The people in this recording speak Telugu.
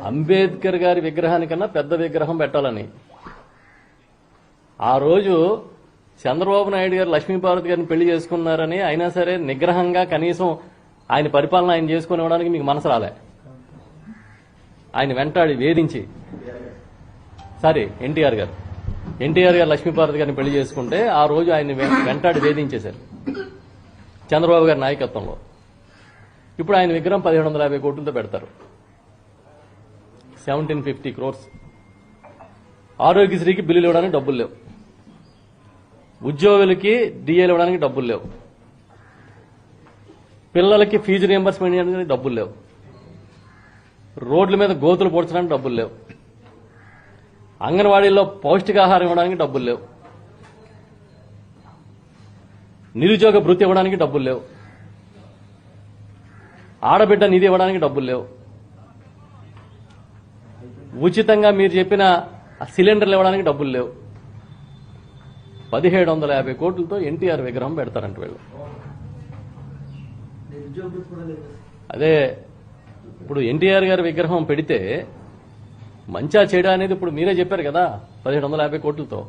అంబేద్కర్ గారి విగ్రహానికన్నా పెద్ద విగ్రహం పెట్టాలని ఆ రోజు చంద్రబాబు నాయుడు గారు లక్ష్మీపార్వతి గారిని పెళ్లి చేసుకున్నారని అయినా సరే నిగ్రహంగా కనీసం ఆయన పరిపాలన ఆయన చేసుకుని ఇవ్వడానికి మీకు మనసు రాలే. ఆయన వెంటాడి వేధించి ఎన్టీఆర్ గారు లక్ష్మీపార్వతి గారిని పెళ్లి చేసుకుంటే ఆ రోజు ఆయన వెంటాడి వేధించేశారు చంద్రబాబు గారి నాయకత్వంలో. ఇప్పుడు ఆయన విగ్రహం 1750 కోట్లతో పెడతారు, 1750 crores. ఆరోగ్యశ్రీకి బిల్లులు ఇవ్వడానికి డబ్బులు లేవు, ఉద్యోగులకి డిఏలు ఇవ్వడానికి డబ్బులు లేవు, పిల్లలకి ఫీజు రియంబర్స్మెంట్ చేయడానికి డబ్బులు లేవు, రోడ్ల మీద గోతులు పొడ్చడానికి డబ్బులు లేవు, అంగన్వాడీల్లో పౌష్టికాహారం ఇవ్వడానికి డబ్బులు లేవు, నిరుద్యోగ భృతి ఇవ్వడానికి డబ్బులు లేవు, ఆడబిడ్డ నిధి ఇవ్వడానికి డబ్బులు లేవు, ఉచితంగా మీరు చెప్పిన సిలిండర్లు ఇవ్వడానికి డబ్బులు లేవు. 1750 కోట్లతో ఎన్టీఆర్ విగ్రహం పెడతారంట వీళ్ళు. అదే ఇప్పుడు ఎన్టీఆర్ గారి విగ్రహం పెడితే మంచా చెడా అనేది ఇప్పుడు మీరే చెప్పారు కదా, 1750 కోట్లతో.